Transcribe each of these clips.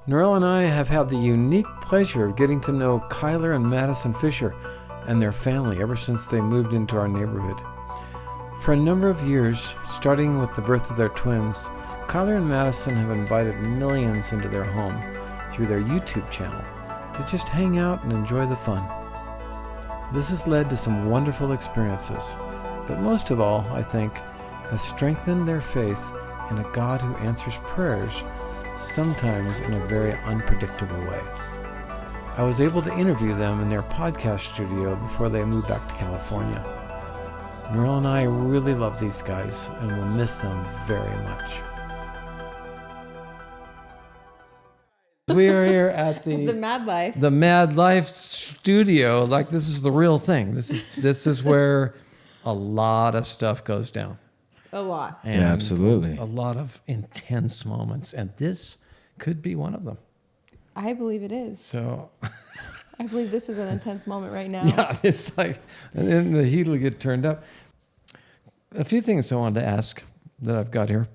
Norelle and I have had the unique pleasure of getting to know Kyler and Madison Fisher and their family ever since they moved into our neighborhood. For a number of years, starting with the birth of their twins, Kyler and Madison have invited millions into their home through their YouTube channel to just hang out and enjoy the fun. This has led to some wonderful experiences, but most of all, I think, has strengthened their faith in a God who answers prayers, sometimes in a very unpredictable way. I was able to interview them in their podcast studio before they moved back to California. Norelle and I really love these guys and will miss them very much. We are here at The Mad Life. The Mad Life studio. Like, this is the real thing. This is where a lot of stuff goes down. A lot. And yeah, absolutely. A lot of intense moments, and this could be one of them. I believe it is. So, I believe this is an intense moment right now. yeah, it's like, and then the heat will get turned up. A few things I wanted to ask that I've got here.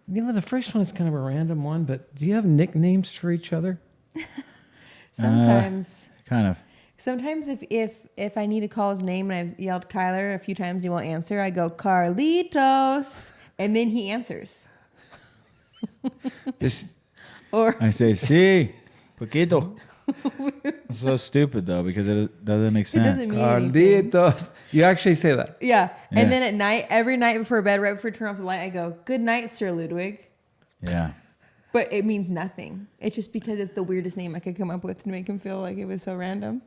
You know, the first one is kind of a random one, but do you have nicknames for each other? Sometimes. Kind of. Sometimes if I need to call his name and I've yelled Kyler a few times and he won't answer, I go Carlitos, and then he answers. Or I say, sí, poquito. It's so stupid, though, because it doesn't make sense. doesn't mean anything. Carlitos. You actually say that. Yeah. Yeah. And then at night, every night before bed, right before I turn off the light, I go, good night, Sir Ludwig. Yeah. But it means nothing. It's just because it's the weirdest name I could come up with to make him feel like it was so random.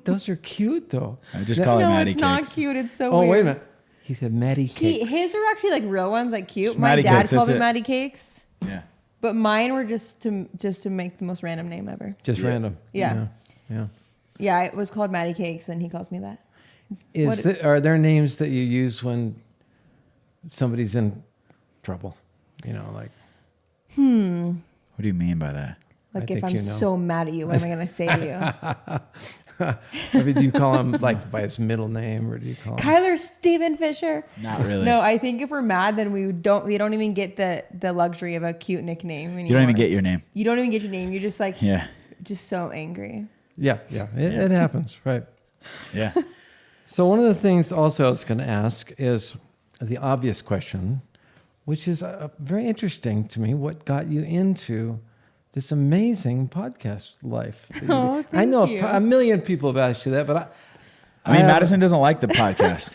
Those are cute, though. I just call her No, Maddie it's not Cakes. cute. It's so Oh, weird. wait a minute. He said Maddie Cakes. His are actually like real ones, like cute. It's My Maddie dad Cakes, called that's me it. Maddie Cakes. Yeah. But mine were just to make the most random name ever. Just random. Yeah. Yeah. Yeah, it was called Maddie Cakes, and he calls me that. Are there names that you use when somebody's in trouble? You know, like. What do you mean by that? Like, I if think I'm you know. so mad at you, what am I going to say to you? I mean, do you call him like by his middle name, or do you call him? Kyler Steven Fisher. Not really. No, I think if we're mad, then we don't even get the luxury of a cute nickname anymore. You don't even get your name. You don't even get your name. You're just like, Yeah. just so angry. Yeah. It happens, right? Yeah. So one of the things also I was going to ask is the obvious question, which is very interesting to me. What got you into this amazing podcast life? That you Oh, do? thank I know you. a million people have asked you that, but I mean, have- Madison doesn't like the podcast.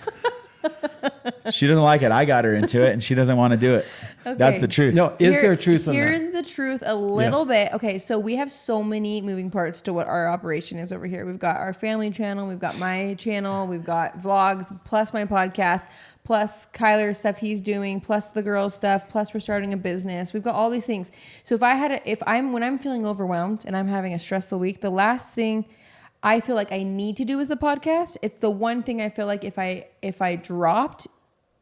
She doesn't like it. I got her into it, and she doesn't want to do it. That's Okay. the truth. No, is there truth in that? Here's the truth a little bit. Okay, so we have so many moving parts to what our operation is over here. We've got our family channel, we've got my channel, we've got vlogs, plus my podcast, plus Kyler's stuff he's doing, plus the girls' stuff, plus we're starting a business. We've got all these things. So when I'm feeling overwhelmed and I'm having a stressful week, the last thing I feel like I need to do is the podcast. It's the one thing I feel like if I dropped,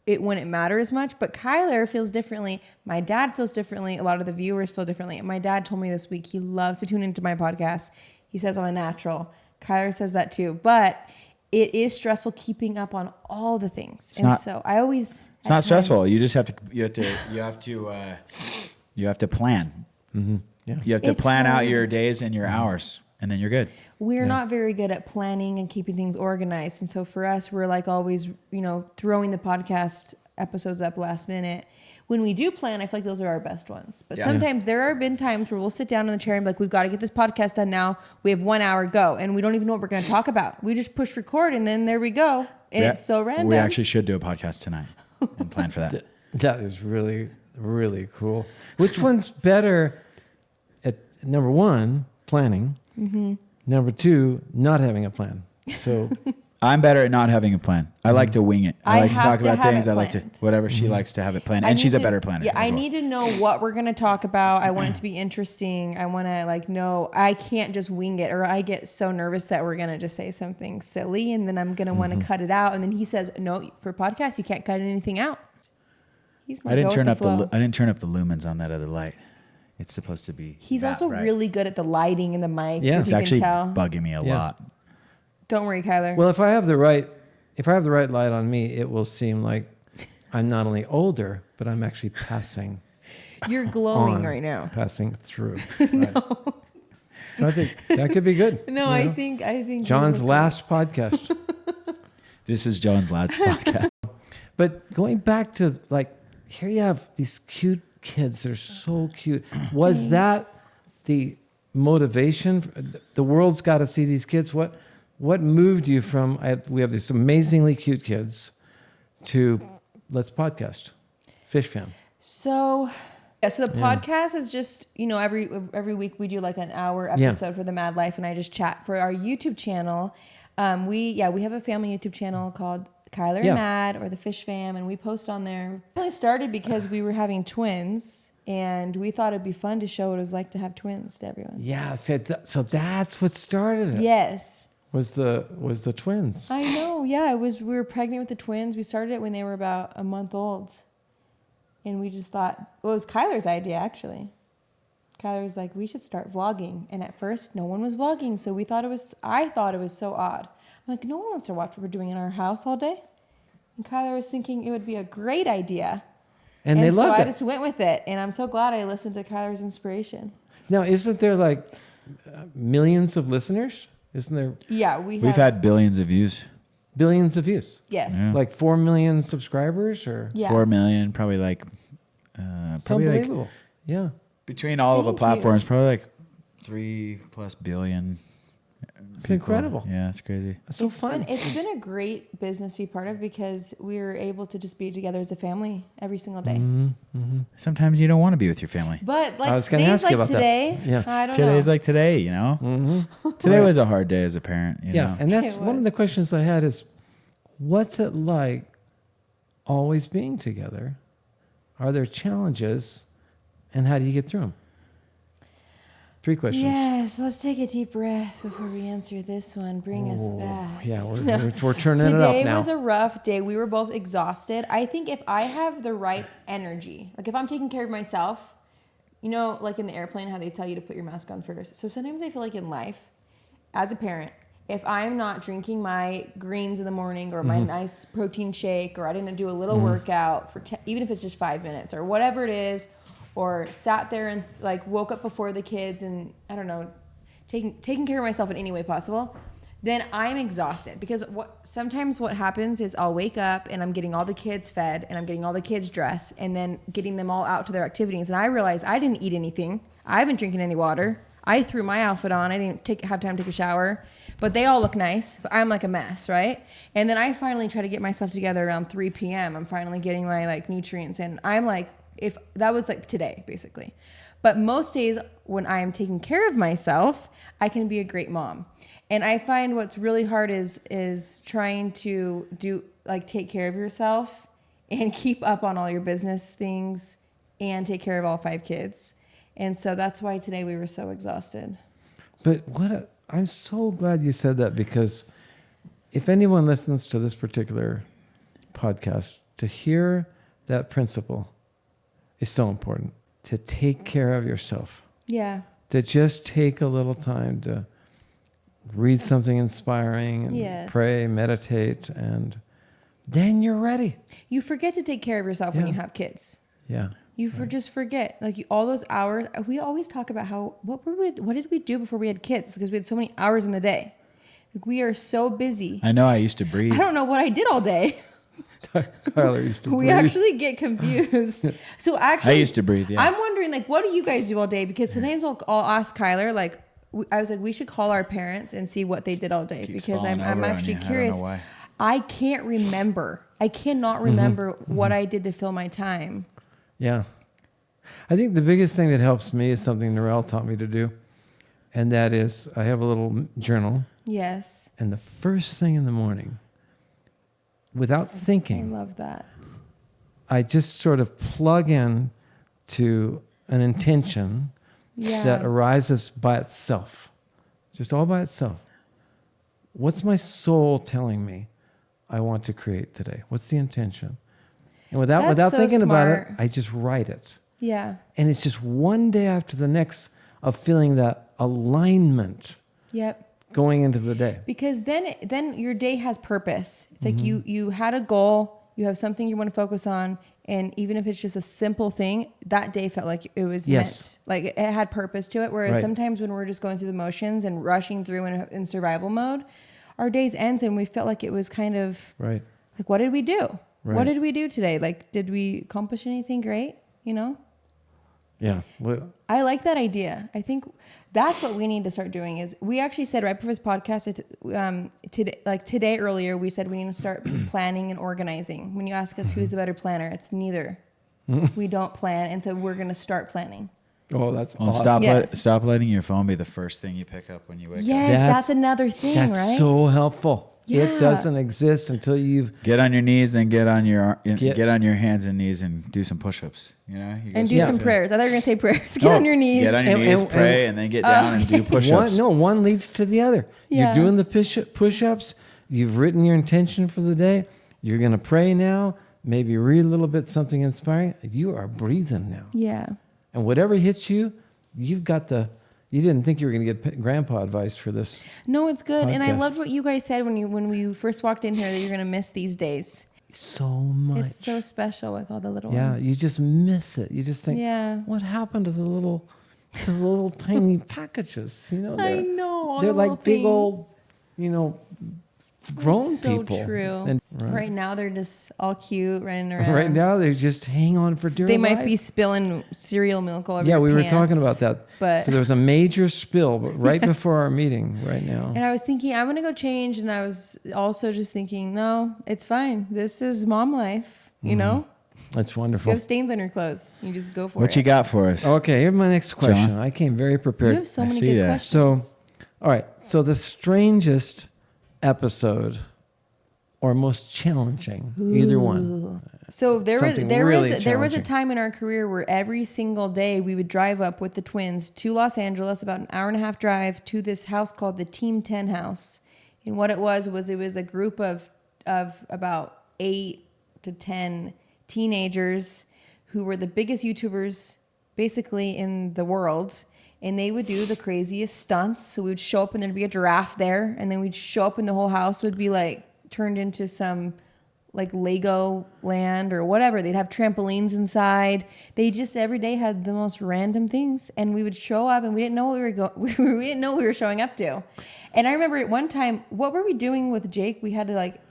it wouldn't matter as much. But Kyler feels differently. My dad feels differently. A lot of the viewers feel differently. And my dad told me this week he loves to tune into my podcast. He says I'm a natural. Kyler says that too. But it is stressful keeping up on all the things. It's not stressful. You just have to plan. Mm-hmm. Yeah. You have to It's plan out hard. your days and your hours, and then you're good. We're not very good at planning and keeping things organized. And so for us, we're like always, throwing the podcast episodes up last minute. When we do plan, I feel like those are our best ones. But sometimes there have been times where we'll sit down in the chair and be like, we've got to get this podcast done now. We have 1 hour, go. And we don't even know what we're going to talk about. We just push record and then there we go. And it's so random. We actually should do a podcast tonight and plan for that. That is really, really cool. Which one's better at number one, planning? Mm-hmm. Number two, not having a plan. So I'm better at not having a plan. I like to wing it. I like to have talk to about have things. it I like to, planned. whatever. She likes to have it planned. I And she's need a to- better planner. Yeah, as I well. need to know what we're going to talk about. I want it to be interesting. I want to know. I can't just wing it, or I get so nervous that we're going to just say something silly and then I'm going to want to cut it out. And then he says, no, for podcasts, you can't cut anything out. He's my I didn't go turn with up the flow. I didn't turn up the lumens on that other light. It's supposed to be. He's that also bright. really good at the lighting and the mic. Yeah. It's you actually can tell. bugging me a lot. Don't worry, Kyler. well, if I have the right light on me, it will seem like I'm not only older, but I'm actually passing You're glowing on, right now. passing through. Right. So I think that could be good. No, I think John's last podcast. This is John's last podcast. But going back to like, here you have these cute kids. They're so cute. Was that the motivation? The world's got to see these kids. What moved you from, we have these amazingly cute kids, to let's podcast, Fishfam? So the podcast is just, every week we do like an hour episode for the Mad Life, and I just chat. For our YouTube channel, we have a family YouTube channel called Kyler and Mad, or the Fishfam, and we post on there. It really started because we were having twins, and we thought it'd be fun to show what it was like to have twins to everyone. Yeah, so that's what started it. Yes. Was the twins. I know, yeah. We were pregnant with the twins. We started it when they were about a month old. And we just thought, it was Kyler's idea, actually. Kyler was like, we should start vlogging. And at first, no one was vlogging. So I thought it was so odd. I'm like, no one wants to watch what we're doing in our house all day. And Kyler was thinking it would be a great idea. And they loved it. So I just went with it. And I'm so glad I listened to Kyler's inspiration. Now, isn't there like millions of listeners? Isn't there? Yeah, we've had billions of views. Billions of views. Yes. Yeah. Like 4 million subscribers, or 4 million, probably like, it's unbelievable. Yeah. Between all of the platforms, probably like 3+ billion. It's incredible. Yeah, it's crazy. It's so fun. It's been a great business to be part of, because we were able to just be together as a family every single day. Sometimes you don't want to be with your family. But like I was gonna days ask you like about today, that. Yeah. I don't know. Today's like today, Today was a hard day as a parent. You know? And that's It one of was. the questions I had is, what's it like always being together? Are there challenges, and how do you get through them? 3 questions. Yes, let's take a deep breath before we answer this one. Bring us back. Yeah, we're turning it up Today now. was a rough day. We were both exhausted. I think if I have the right energy, like if I'm taking care of myself, like in the airplane, how they tell you to put your mask on first. So sometimes I feel like in life, as a parent, if I'm not drinking my greens in the morning, or my nice protein shake, or I didn't do a little workout for even if it's just 5 minutes or whatever it is, or sat there and like woke up before the kids and I don't know, taking care of myself in any way possible, then I'm exhausted. Because sometimes what happens is I'll wake up and I'm getting all the kids fed and I'm getting all the kids dressed and then getting them all out to their activities, and I realize I didn't eat anything. I haven't drinking any water. I threw my outfit on. I didn't have time to take a shower, but they all look nice. But I'm like a mess, right? And then I finally try to get myself together around 3 p.m. I'm finally getting my like nutrients, and I'm like, if that was like today, basically. But most days when I am taking care of myself, I can be a great mom. And I find what's really hard is trying to take care of yourself and keep up on all your business things and take care of all 5 kids. And so that's why today we were so exhausted. But I'm so glad you said that, because if anyone listens to this particular podcast, to hear that principle is so important. To take care of yourself. Yeah. To just take a little time to read something inspiring and pray, meditate, and then you're ready. You forget to take care of yourself when you have kids. Yeah. Just forget, like all those hours. We always talk about what did we do before we had kids, because we had so many hours in the day. Like, we are so busy. I know I used to breathe. I don't know what I did all day. Tyler used to We breathe. actually get confused. So actually, I used to breathe, yeah. I'm wondering, like, what do you guys do all day? Because sometimes I'll ask Kyler, like, I was like, we should call our parents and see what they did all day. Keeps Because I'm falling over actually on you. curious. I don't know why. I can't remember. I cannot remember what I did to fill my time. Yeah. I think the biggest thing that helps me is something Narelle taught me to do. And that is, I have a little journal. Yes. And the first thing in the morning, without thinking, I love that. I just sort of plug in to an intention that arises by itself, just all by itself. What's my soul telling me I want to create today? What's the intention? And without so thinking about it, smart. I just write it. Yeah. And it's just one day after the next of feeling that alignment Yep. going into the day. Because then your day has purpose. It's like you had a goal, you have something you want to focus on, And even if it's just a simple thing, that day felt like it was meant, like it had purpose to it. Whereas sometimes when we're just going through the motions and rushing through in survival mode, our days ends and we felt like it was kind of like, what did we do? Right. What did we do today? Like, did we accomplish anything great? You know? Yeah. Well, I like that idea. I think that's what we need to start doing. Is we actually said right before this podcast, today earlier, we said we need to start planning and organizing. When you ask us who's the better planner, it's neither. We don't plan, and so we're going to start planning. Oh, that's awesome. Stop letting your phone be the first thing you pick up when you wake up. Yes, that's another thing, right? That's so helpful. Yeah. It doesn't exist until you've get on your knees, then get on your hands and knees and do some push-ups. You know, and do some prayers. I thought you were gonna say prayers. Get on your knees. Get on your knees, pray, and then get down and do push-ups. One leads to the other. Yeah. You're doing the push-ups. You've written your intention for the day. You're gonna pray now. Maybe read a little bit something inspiring. You are breathing now. Yeah. And whatever hits you, you've got the. You didn't think you were going to get grandpa advice for this. No, it's good. podcast. And I loved what you guys said when we first walked in here, that you're going to miss these days. So much. It's so special with all the little ones. ones. Yeah, you just miss it. You just think, what happened to the little tiny packages? You know, I know. They're like big old, grown so people. So true. And right now they're just all cute running around. Right now they just hang on for dear life. They might be spilling cereal milk all over we your were pants, talking about that. But so there was a major spill right before our meeting right now. And I was thinking, I'm going to go change. And I was also just thinking, no, it's fine. This is mom life, you know? That's wonderful. You have stains on your clothes. You just go for it. What you got for us? Okay, here's my next question. John? I came very prepared. You have so many good questions. So, all right. So the strangest episode or most challenging, either one. So there was a time in our career where every single day we would drive up with the twins to Los Angeles, about an hour and a half drive, to this house called the Team 10 House. And what it was a group of about 8 to 10 teenagers who were the biggest YouTubers basically in the world. And they would do the craziest stunts. So we would show up and there'd be a giraffe there. And then we'd show up and the whole house would be like turned into some like Lego land or whatever. They'd have trampolines inside. They just every day had the most random things. And we would show up and we didn't know what we didn't know what we were showing up to. And I remember at one time, what were we doing with Jake? We had to like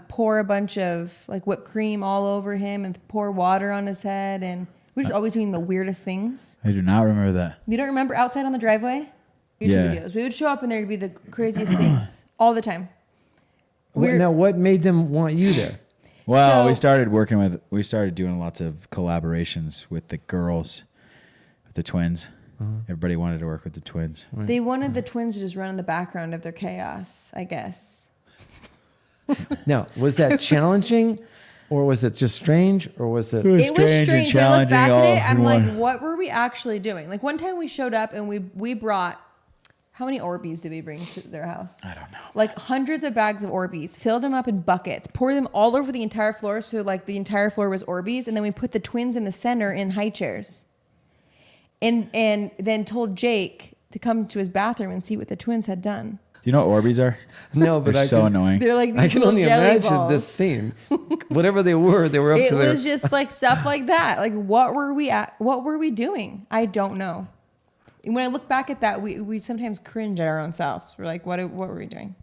pour a bunch of like whipped cream all over him and pour water on his head, and we're just always doing the weirdest things. I do not remember that. You don't remember outside on the driveway? YouTube videos. We would show up and there'd be the craziest things all the time. Now, what made them want you there? Well, we started doing lots of collaborations with the girls, with the twins. Everybody wanted to work with the twins. Right. They wanted the twins to just run in the background of their chaos, I guess. Now, was that challenging, or was it just strange, or was it? It was strange and challenging. When I look back at it, I'm like, what were we actually doing? Like one time we showed up and we brought, how many Orbeez did we bring to their house? I don't know. Like hundreds of bags of Orbeez, filled them up in buckets, poured them all over the entire floor, so like the entire floor was Orbeez, and then we put the twins in the center in high chairs. And then told Jake to come to his bathroom and see what the twins had done. Do you know what Orbeez are? No, but they're so annoying. They're like these I can only imagine balls. this scene. Whatever they were up to their... It was just like stuff like that. Like what were we doing? I don't know. And when I look back at that, we sometimes cringe at our own selves. We're like, what were we doing?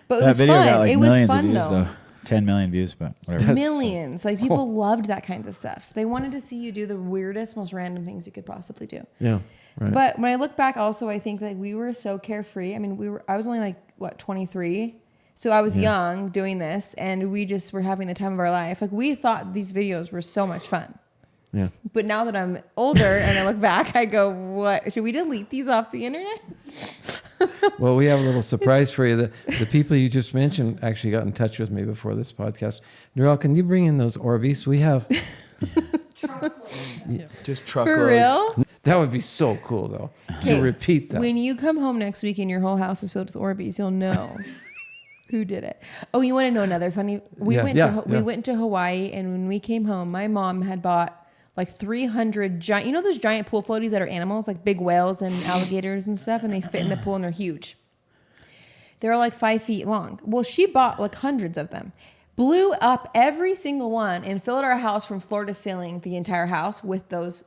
But it was video fun. got like it was millions fun of views, though. 10 million views, but whatever. Millions. Like people loved that kind of stuff. They wanted to see you do the weirdest, most random things you could possibly do. Yeah. Right. But when I look back also, I think that we were so carefree. I mean, I was only like, 23? So I was young doing this, and we just were having the time of our life. Like we thought these videos were so much fun. Yeah. But now that I'm older and I look back, I go, what? Should we delete these off the internet? Well, we have a little surprise for you. The people you just mentioned actually got in touch with me before this podcast. Narelle, can you bring in those Orbeez? We have... Truckloads. Yeah. Just truckloads. For real? That would be so cool, though, to repeat that. When you come home next week and your whole house is filled with Orbeez, you'll know who did it. Oh, you want to know another funny? We went to Hawaii, and when we came home, my mom had bought like 300 giant. You know those giant pool floaties that are animals, like big whales and alligators and stuff, and they fit in the pool and they're huge. They're like 5 feet long. Well, she bought like hundreds of them. blew up every single one and filled our house from floor to ceiling, the entire house, with those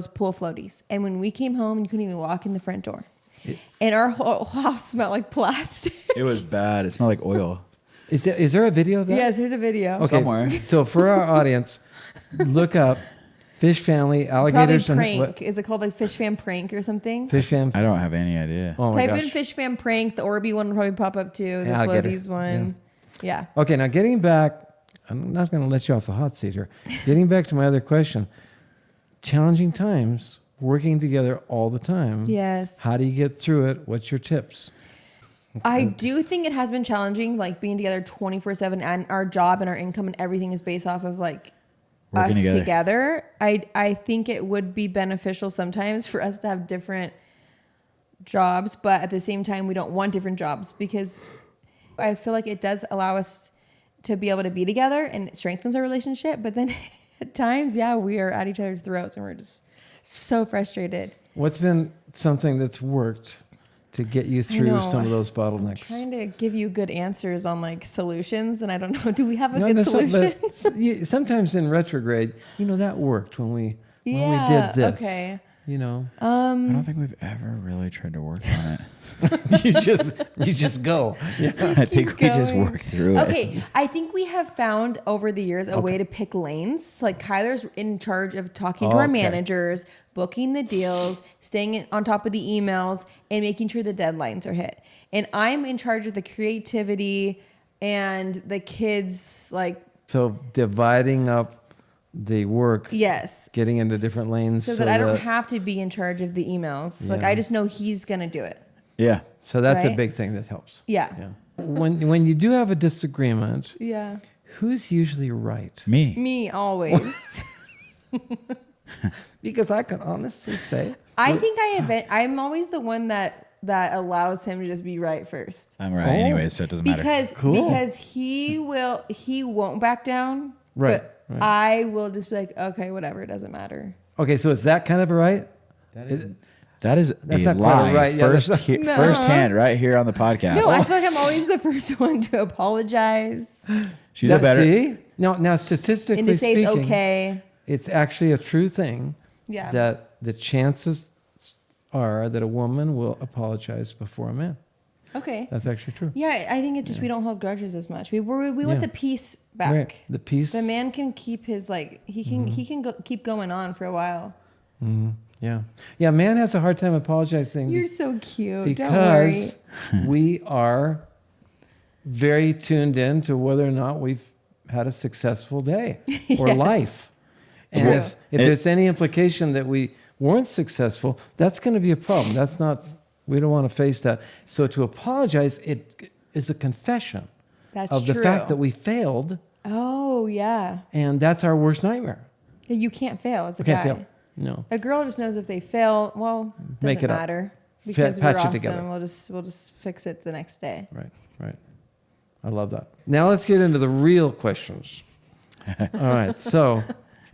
pool floaties. And when we came home, you couldn't even walk in the front door. And our whole house smelled like plastic. It was bad. It smelled like oil. Is there a video of that? Yes, here's a video. Okay, Somewhere. So for our audience, look up Fish Family Alligators. Probably prank. Is it called like Fishfam prank or something? Fishfam. I don't have any idea. Oh my Type gosh. in Fishfam prank. The Orby one will probably pop up too. The Alligator. floaties one. Yeah. Okay, now getting back, I'm not going to let you off the hot seat here. Getting back to my other question, challenging times, working together all the time. Yes. How do you get through it? What's your tips? I do think it has been challenging, like being together 24/7, and our job and our income and everything is based off of like Working us together. together. I think it would be beneficial sometimes for us to have different jobs, but at the same time, we don't want different jobs, because I feel like it does allow us to be able to be together and it strengthens our relationship. But then at times, we are at each other's throats and we're just so frustrated. What's been something that's worked to get you through know. some of those bottlenecks? Trying to give you good answers on like solutions, and I don't know. Do we have a No, good that's not- solution? but sometimes in retrograde, that worked when we Yeah, did this. okay. I don't think we've ever really tried to work on it. you just go. Yeah. I think we just going. work through it. Okay, I think we have found over the years a way to pick lanes. So like Kyler's in charge of talking to our Okay. managers, booking the deals, staying on top of the emails, and making sure the deadlines are hit. And I'm in charge of the creativity and the kids, like, So dividing up the work, yes. getting into different lanes, So that I don't have to be in charge of the emails. Like Yeah. I just know he's gonna do it. Yeah. So that's a Right? big thing that helps. Yeah. Yeah. When you do have a disagreement, Yeah. who's usually right? Me. Me always. Because I can honestly say, I think I'm always the one that allows him to just be right first. I'm right Oh. anyway, so it doesn't matter. Because he won't back down. Right, But right. I will just be like, okay, whatever, it doesn't matter. okay, so it's that kind of a right? That is That's a not quite lie. right. Yeah, that's not- No. Firsthand, right here on the podcast. No, I feel like I'm always the first one to apologize She's a better. See? Now statistically and to say speaking, it's okay. it's actually a true thing Yeah. that the chances are that a woman will apologize before a man. Okay. That's actually true. Yeah, I think it just we don't hold grudges as much. We want Yeah. the peace back. Right. The peace. The man can keep his he can keep going on for a while. Yeah. Yeah, man has a hard time apologizing You're so cute. Don't worry. because we are very tuned in to whether or not we've had a successful day or Yes. life. And True. if there's any implication that we weren't successful, that's going to be a problem. That's not, we don't want to face that. So to apologize, it is a confession That's of true. the fact that we failed, Oh yeah. and that's our worst nightmare. You can't fail as a We can't guy. fail. No. A girl just knows if they fail, well, Make doesn't it up. matter because Patch we're it awesome. together. We'll just fix it the next day. Right. I love that. Now let's get into the real questions. All right. So,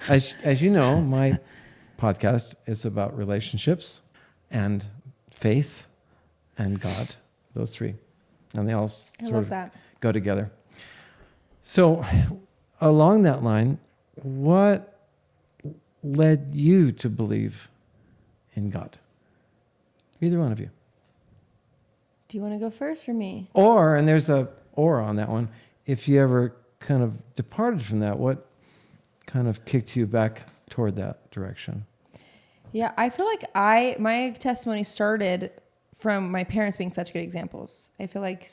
as you know, my podcast is about relationships and faith and God, those three. And they all I sort love of that. go together. So, along that line, what led you to believe in God? Either one of you. Do you want to go first or me? Or, and there's a or on that one, if you ever kind of departed from that, what kind of kicked you back toward that direction? Yeah, I feel like my testimony started from my parents being such good examples. I feel like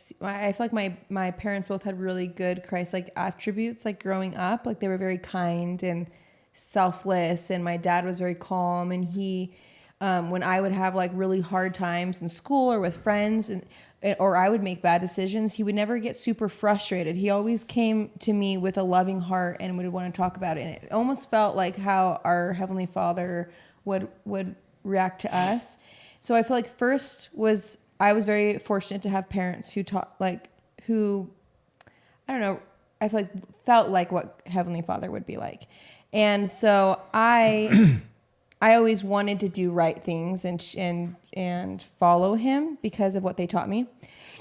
my parents both had really good Christ-like attributes, like growing up, like they were very kind and selfless, and my dad was very calm, and he when I would have like really hard times in school or with friends or I would make bad decisions, he would never get super frustrated. He always came to me with a loving heart and would want to talk about it. And it almost felt like how our Heavenly Father would react to us. So I feel like I was very fortunate to have parents who I don't know, I feel like felt like what Heavenly Father would be like. And so I always wanted to do right things and follow him because of what they taught me.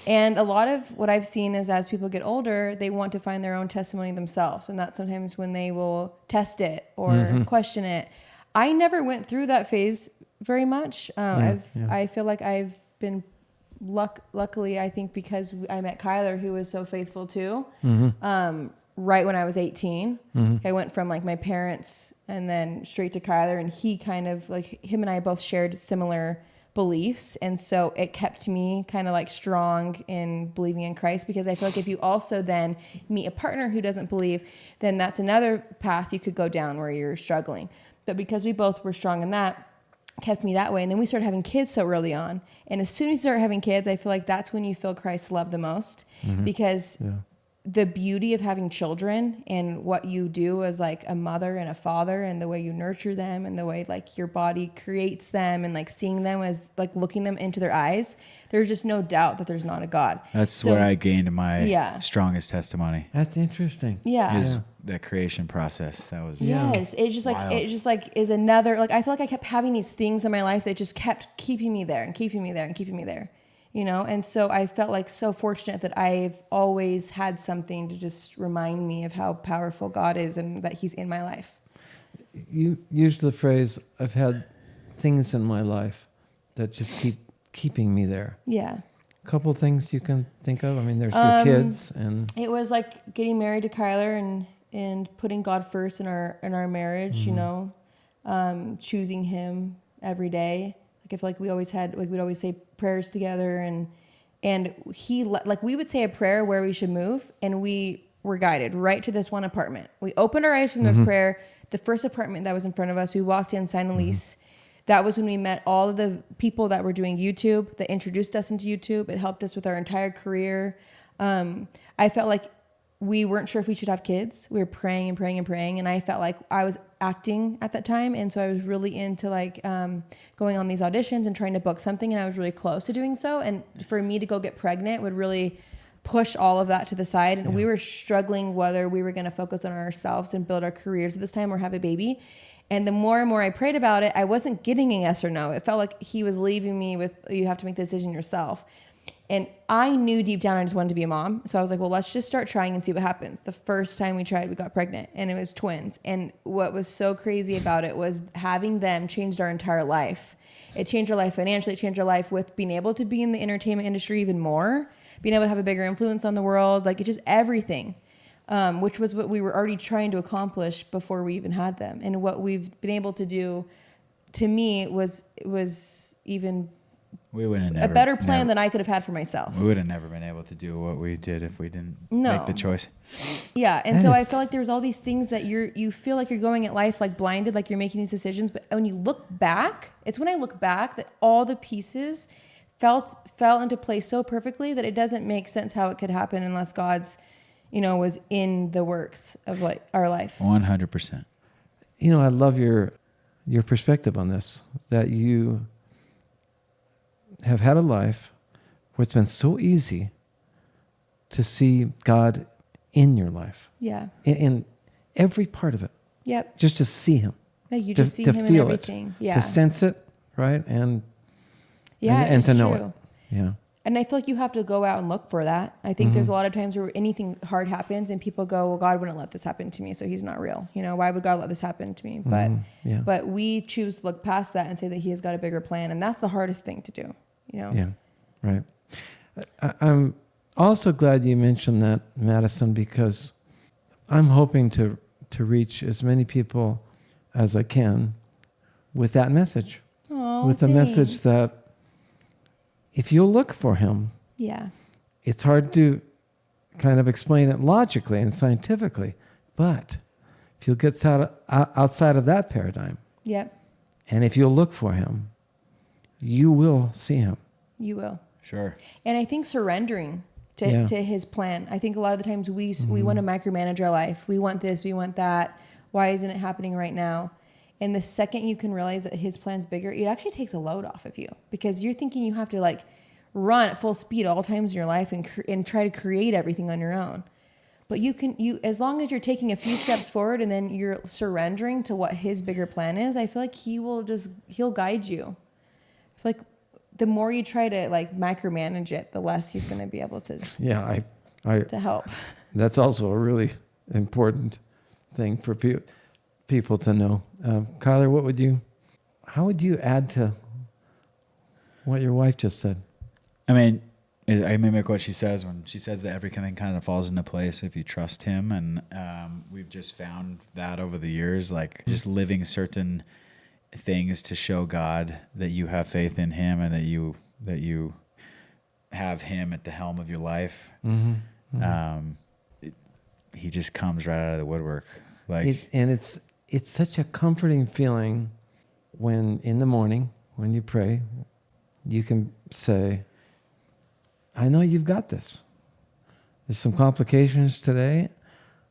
And a lot of what I've seen is as people get older, they want to find their own testimony themselves. And that's sometimes when they will test it or question it. I never went through that phase very much. I feel like I've been luckily, I think because I met Kyler, who was so faithful too. Right when I was 18, I went from like my parents and then straight to Kyler, and he kind of like him and I both shared similar beliefs. And so it kept me kind of like strong in believing in Christ, because I feel like if you also then meet a partner who doesn't believe, then that's another path you could go down where you're struggling. But because we both were strong in that, kept me that way. And then we started having kids so early on. And as soon as you start having kids, I feel like that's when you feel Christ's love the most, because the beauty of having children and what you do as like a mother and a father, and the way you nurture them, and the way like your body creates them, and like seeing them as like looking them into their eyes, there's just no doubt that there's not a God. That's where I gained my strongest testimony. That's interesting. Is that creation process. That was it's just like wild. it just like is another, like I feel like I kept having these things in my life that just kept keeping me there and keeping me there and keeping me there. You know, and so I felt like so fortunate that I've always had something to just remind me of how powerful God is and that He's in my life. You used the phrase, I've had things in my life that just keep keeping me there. Yeah. A couple things you can think of. I mean, there's your kids, and it was like getting married to Kyler and putting God first in our marriage, you know, choosing Him every day. Like I feel like we always had, like we'd always say prayers together, and he, like we would say a prayer where we should move, and we were guided right to this one apartment. We opened our eyes from the prayer. The first apartment that was in front of us, we walked in, signed a lease. That was when we met all of the people that were doing YouTube, that introduced us into YouTube. It helped us with our entire career. I felt like we weren't sure if we should have kids. We were praying and praying and praying. And I felt like I was acting at that time. And so I was really into like going on these auditions and trying to book something. And I was really close to doing so. And for me to go get pregnant would really push all of that to the side. And we were struggling whether we were going to focus on ourselves and build our careers at this time or have a baby. And the more and more I prayed about it, I wasn't getting a yes or no. It felt like He was leaving me with, you have to make the decision yourself. And I knew deep down I just wanted to be a mom. So I was like, well, let's just start trying and see what happens. The first time we tried, we got pregnant, and it was twins. And what was so crazy about it was having them changed our entire life. It changed our life financially. It changed our life with being able to be in the entertainment industry even more, being able to have a bigger influence on the world. Like, it just everything, which was what we were already trying to accomplish before we even had them. And what we've been able to do, to me, was even a better plan than I could have had for myself. We would have never been able to do what we did if we didn't make the choice. Yeah, and so I felt like there was all these things that you feel like you're going at life like blinded, like you're making these decisions. But when you look back, it's when I look back that all the pieces fell into place so perfectly that it doesn't make sense how it could happen unless God's, was in the works of like our life. 100%. I love your perspective on this, that you have had a life where it's been so easy to see God in your life. Yeah. In every part of it. Yep. Just to see Him. Yeah, you just see Him in everything. Yeah. To sense it, right? And to know it. Yeah. And I feel like you have to go out and look for that. I think there's a lot of times where anything hard happens and people go, well, God wouldn't let this happen to me, so He's not real. Why would God let this happen to me? But we choose to look past that and say that He has got a bigger plan. And that's the hardest thing to do. Yeah, right. I'm also glad you mentioned that, Madison, because I'm hoping to reach as many people as I can with that message. Oh, with the message that if you'll look for Him, it's hard to kind of explain it logically and scientifically, but if you'll get outside of that paradigm, and if you'll look for Him, you will see Him. You will. Sure. And I think surrendering to His plan. I think a lot of the times we want to micromanage our life. We want this, we want that. Why isn't it happening right now? And the second you can realize that His plan's bigger, it actually takes a load off of you, because you're thinking you have to like run at full speed all times in your life and try to create everything on your own. But you as long as you're taking a few steps forward and then you're surrendering to what His bigger plan is, I feel like He'll guide you. I feel like the more you try to like micromanage it, the less he's going to be able to Yeah, to help. that's also a really important thing for people to know. Kyler, how would you add to what your wife just said? I mean, I mimic what she says when she says that everything kind of falls into place if you trust him. And we've just found that over the years, like just living certain things to show God that you have faith in him and that you have him at the helm of your life. Mm-hmm. Mm-hmm. He just comes right out of the woodwork. It's such a comforting feeling when in the morning, when you pray, you can say, I know you've got this. There's some complications today.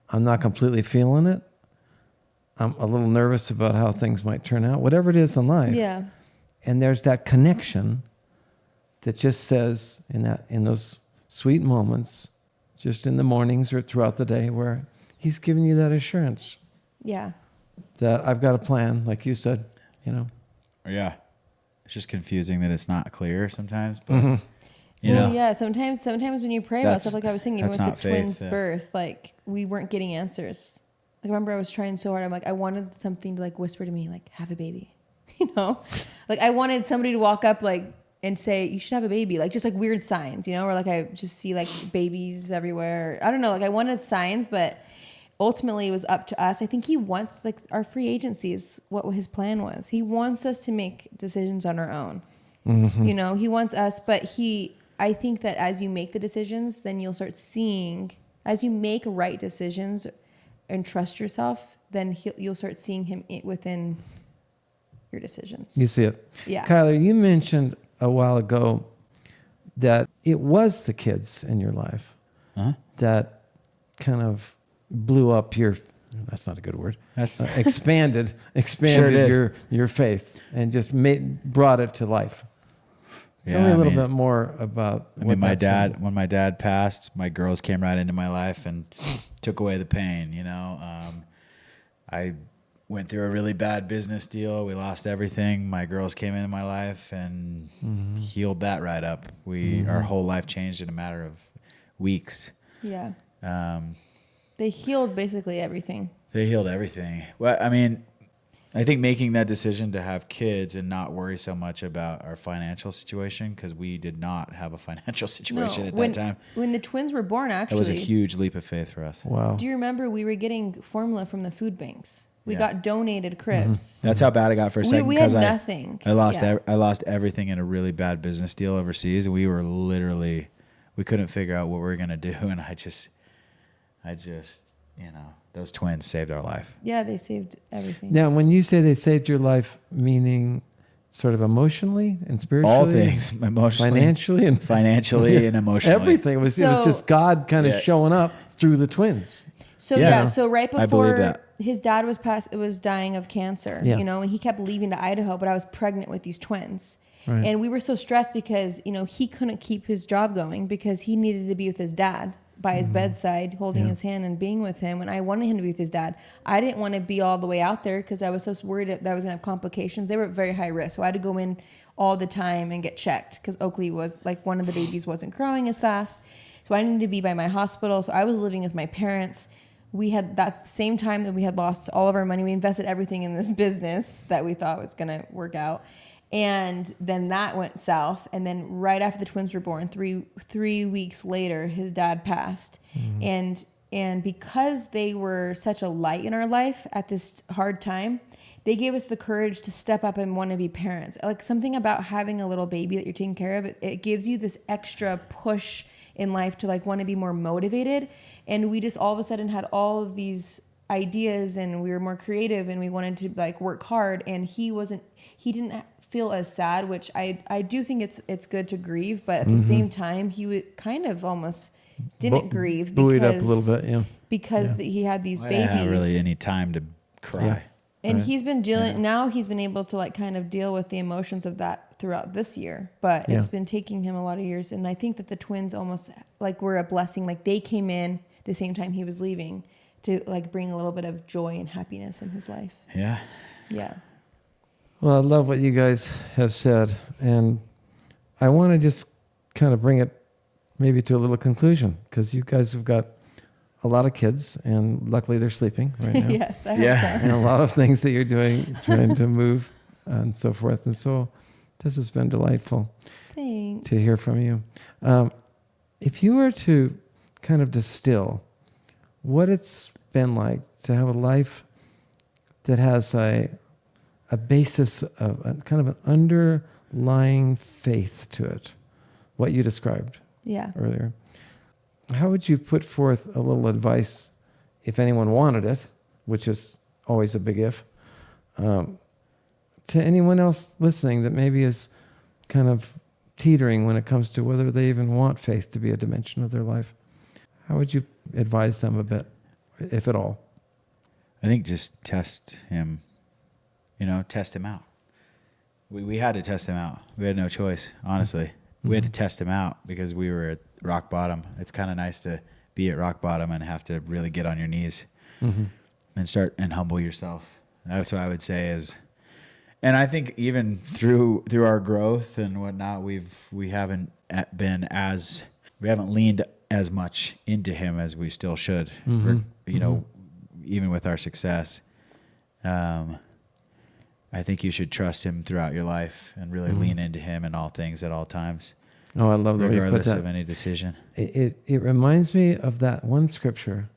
I'm not completely feeling it. I'm a little nervous about how things might turn out, whatever it is in life. Yeah. And there's that connection that just says in those sweet moments, just in the mornings or throughout the day, where he's giving you that assurance. Yeah. That I've got a plan, like you said, Yeah. It's just confusing that it's not clear sometimes. But, Mm-hmm. Yeah. Sometimes when you pray about stuff, like I was saying, even with the twins' faith, birth, like we weren't getting answers. Like I remember I was trying so hard. I'm like, I wanted something to like whisper to me, like, have a baby, like I wanted somebody to walk up like and say, you should have a baby, like just like weird signs, or like I just see like babies everywhere. I don't know. Like I wanted signs, but ultimately it was up to us. I think he wants like our free agency is what his plan was. He wants us to make decisions on our own. Mm-hmm. He wants us, but I think that as you make the decisions, then you'll start seeing, as you make right decisions and trust yourself, then you'll start seeing him within your decisions. You see it. Yeah. Kyler, you mentioned a while ago that it was the kids in your life that kind of blew up that's not a good word. That's expanded Sure your faith and just brought it to life. Tell me a little bit more about when my dad passed, my girls came right into my life and took away the pain. I went through a really bad business deal. We lost everything. My girls came into my life and healed that right up. Our whole life changed in a matter of weeks. Yeah. They healed basically everything. They healed everything. Well, I mean, I think making that decision to have kids and not worry so much about our financial situation, because we did not have a financial situation at that time. When the twins were born, actually. It was a huge leap of faith for us. Wow. Do you remember we were getting formula from the food banks? We got donated cribs. Mm-hmm. That's how bad it got for a second. We had nothing. I lost everything in a really bad business deal overseas, and we were literally, we couldn't figure out what we were going to do, and I just, those twins saved our life. Yeah, they saved everything. Now, when you say they saved your life, meaning sort of emotionally and spiritually? All things, emotionally, financially and emotionally. Everything. It was just God kind of showing up through the twins. So right before that. His dad was dying of cancer, and he kept leaving to Idaho, but I was pregnant with these twins. Right. And we were so stressed because, he couldn't keep his job going because he needed to be with his dad by his bedside, holding his hand and being with him. And I wanted him to be with his dad. I didn't want to be all the way out there because I was so worried that I was going to have complications. They were at very high risk. So I had to go in all the time and get checked because Oakley was like one of the babies wasn't growing as fast. So I needed to be by my hospital. So I was living with my parents. That's the same time that we had lost all of our money. We invested everything in this business that we thought was going to work out. And then that went south. And then right after the twins were born, three weeks later, his dad passed. Mm-hmm. And because they were such a light in our life at this hard time, they gave us the courage to step up and want to be parents. Like something about having a little baby that you're taking care of, it gives you this extra push in life to like want to be more motivated. And we just all of a sudden had all of these ideas and we were more creative and we wanted to like work hard. And he didn't feel as sad, which I do think it's good to grieve, but at the same time, he would kind of almost didn't grieve because buoyed up a little bit, because he had these babies. I didn't have really any time to cry. Yeah. And he's been dealing, now he's been able to like kind of deal with the emotions of that throughout this year, but it's been taking him a lot of years. And I think that the twins almost like were a blessing. Like they came in the same time he was leaving to like bring a little bit of joy and happiness in his life. Yeah. Yeah. Well, I love what you guys have said. And I want to just kind of bring it maybe to a little conclusion, because you guys have got a lot of kids, and luckily they're sleeping right now. Yes, I hope Yeah. so. And a lot of things that you're doing, trying to move and so forth. And so this has been delightful Thanks. to hear from you. If you were to kind of distill what it's been like to have a life that has a basis of a kind of an underlying faith to it, what you described Yeah. earlier, how would you put forth a little advice, if anyone wanted it, which is always a big if, to anyone else listening that maybe is kind of teetering when it comes to whether they even want faith to be a dimension of their life? How would you advise them a bit, if at all? I think just test him, test him out. We had to test him out. We had no choice, honestly. Mm-hmm. We had to test him out because we were at rock bottom. It's kind of nice to be at rock bottom and have to really get on your knees and start and humble yourself. That's what I would say is, and I think even through our growth and whatnot, we haven't leaned as much into him as we still should. Even with our success. I think you should trust him throughout your life and really lean into him in all things at all times. Oh, I love the way you put regardless that. of any decision. It reminds me of that one scripture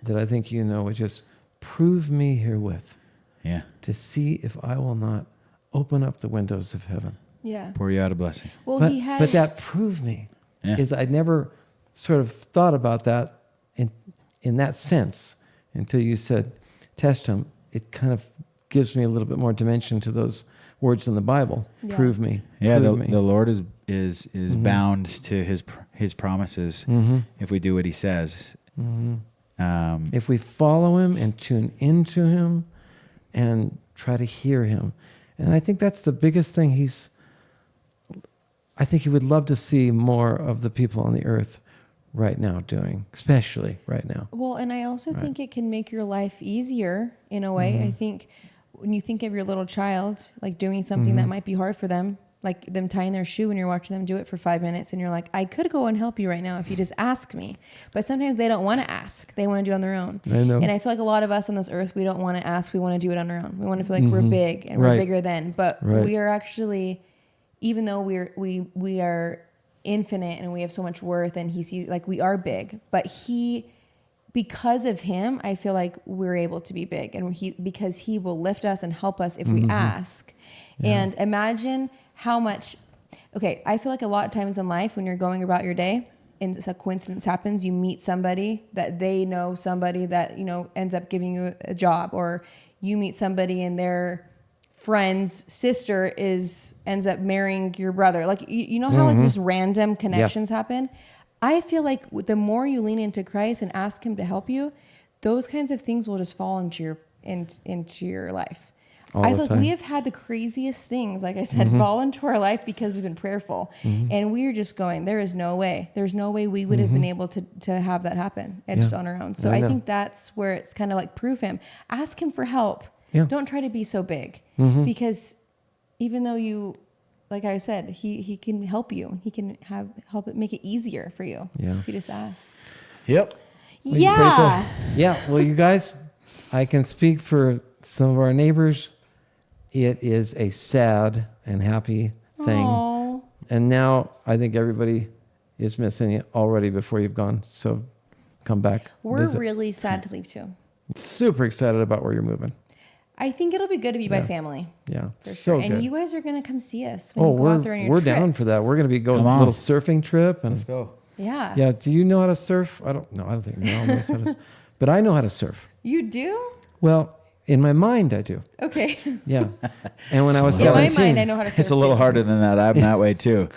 that I think which is, prove me herewith, Yeah. to see if I will not open up the windows of heaven. Yeah. Pour you out a blessing. Well, But, he has. but that prove me Yeah. is, I never sort of thought about that in that sense until you said test him. It kind of gives me a little bit more dimension to those words in the Bible. Yeah. Prove me. Yeah, prove me. the Lord is bound to his promises if we do what he says. If we follow him and tune into him and try to hear him. And I think that's the biggest thing I think he would love to see more of the people on the earth right now doing, especially right now. Well, and I also think it can make your life easier in a way. I think when you think of your little child, like doing something that might be hard for them, like them tying their shoe and you're watching them do it for 5 minutes and you're like, I could go and help you right now if you just ask me. But sometimes they don't want to ask. They want to do it on their own. I know. And I feel like a lot of us on this earth, we don't want to ask. We want to do it on our own. We want to feel like we're big and we're Right. bigger than. But Right. we are actually, even though we are infinite and we have so much worth and he sees, like, we are big, but because of him, I feel like we're able to be big, and because he will lift us and help us if we ask. And imagine how much, I feel like a lot of times in life when you're going about your day and a coincidence happens, you meet somebody that they know somebody that, ends up giving you a job, or you meet somebody and their friend's sister ends up marrying your brother. Like, you know how like just random connections happen? I feel like the more you lean into Christ and ask him to help you, those kinds of things will just fall into your life. I feel like we have had the craziest things, like I said, fall into our life because we've been prayerful. And we're just going, there is no way. There's no way we would have been able to have that happen just on our own. So I think that's where it's kind of like, prove him. Ask him for help. Yeah. Don't try to be so big. Because even though like I said, he can help you. He can help it, make it easier for you. Yeah. If you just ask. Yep. Yeah. Yeah. Well, you guys, I can speak for some of our neighbors. It is a sad and happy thing. Aww. And now I think everybody is missing it already before you've gone. So come back. We're visit. really sad to leave too. Super excited about where you're moving. I think it'll be good to be by family. Yeah. For So sure. And good. you guys are going to come see us when you go out there on your we're down for that. trips. We're going to be going Come on a on. little surfing trip. And Let's go. Yeah. yeah. Do you know how to surf? I don't know. I don't think Mel knows how to but I know how to surf. You do? Well, in my mind, I do. Okay. Yeah. And when I was In my 17. mind, I know how to surf It's a little too. harder than that. I'm that way too.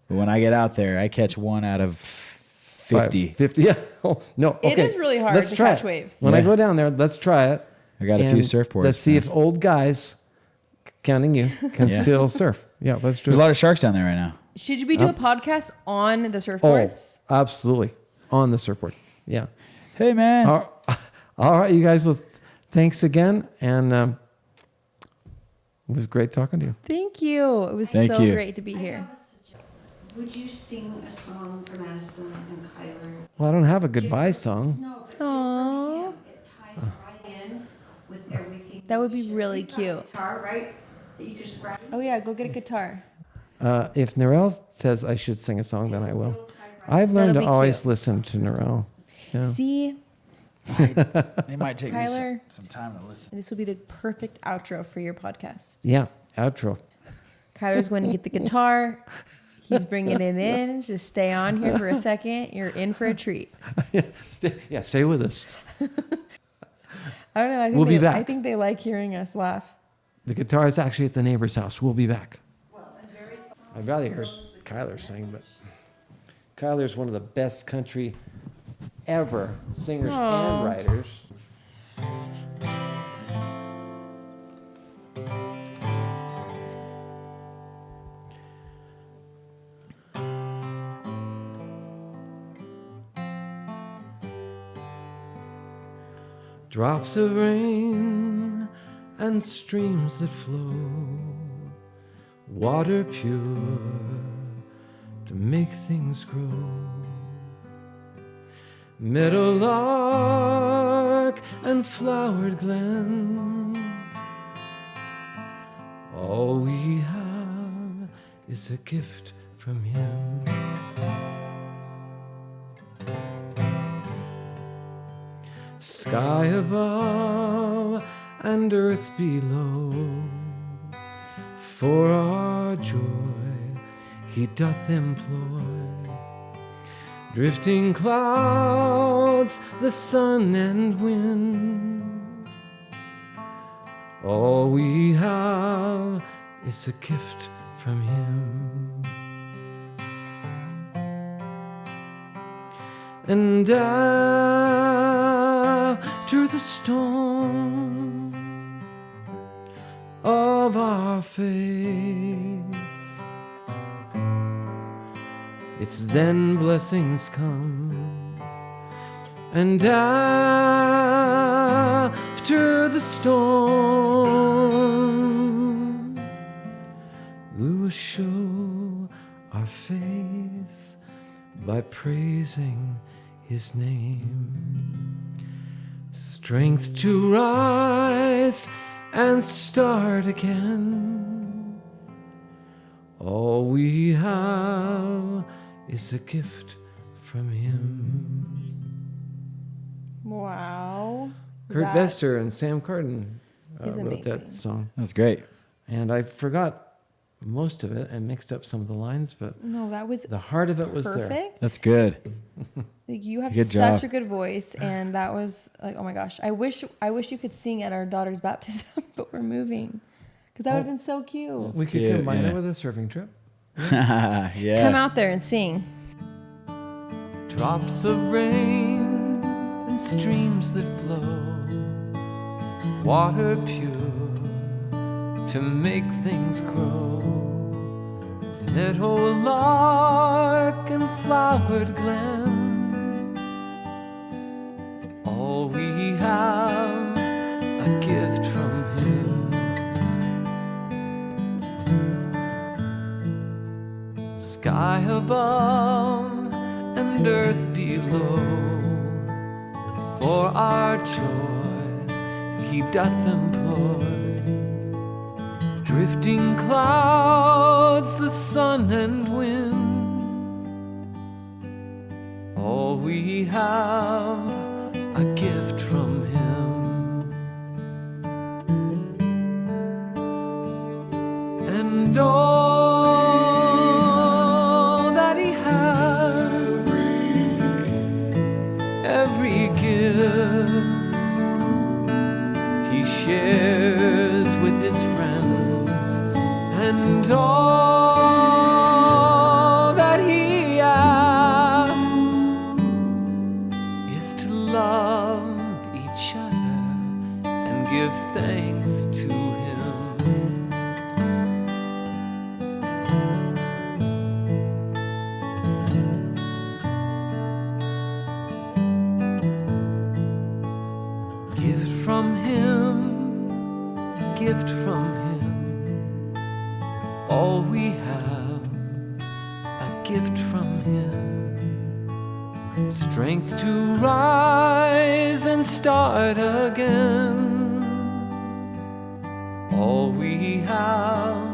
But when I get out there, I catch 1 out of 50. 50. Yeah. Oh, no. Okay. It is really hard Let's to try catch it. waves. When I Yeah. go down there, let's try it. I got a few surfboards. Let's see if old guys, counting you, can Yeah. still surf. Yeah, let's do There's it. a lot of sharks down there right now. Should we do a podcast on the Oh, surfboards? absolutely. On the surfboard. Yeah. Hey, man. All right, you guys. Well, thanks again. And it was great talking to you. Thank you. It was Thank so you. great to be here. Would you sing a song for Madison and Kyler? Well, I don't have a goodbye song. No, but Aww. it ties right in with everything. That would be you really You've got cute. a guitar, right? That you could just grab. Oh yeah, go get a guitar. If Narelle says I should sing a song, then I will. I've learned That'll to be always cute. listen to Narelle. Yeah. See, It might take me Kyler. some time to listen. this will be the perfect outro for your podcast. Yeah, outro. Kyler's going to get the guitar. He's bringing it in. Just stay on here for a second. You're in for a treat. Stay with us. I don't know. We'll be back. I think they like hearing us laugh. The guitar is actually at the neighbor's house. We'll be back. Well, and very I'd rather hear Kyler sing, but Kyler's one of the best country ever singers Aw. and writers. Drops of rain and streams that flow, water pure to make things grow. Meadowlark and flowered glen, all we have is a gift from him. Sky above and earth below, for our joy he doth employ. Drifting clouds, the sun and wind, all we have is a gift from him. And after the storm of our faith, it's then blessings come. And after the storm, we will show our faith by praising his name. Strength to rise and start again, all we have is a gift from him. Wow. Kurt That Bester and Sam Carden is wrote that amazing. song. That's great. And I forgot most of it and mixed up some of the lines, but No, that was the heart of it was there. perfect. That's good. Like, you have Good such job. a good voice, and that was like, oh my gosh. I wish you could sing at our daughter's baptism, but we're moving, because that would have been so cute. We could cute, combine yeah. it with a surfing trip. Yeah. Come out there and sing. Drops of rain and streams that flow, water pure to make things grow. Meadowlark and flowered glen, all we have a gift from him. Sky above and earth below, for our joy he doth employ. Drifting clouds, the sun and wind, all we have a gift from him. And all that he has, every gift he shares with his friends, and all that he asks is to gift from Him. Strength to rise and start again. All we have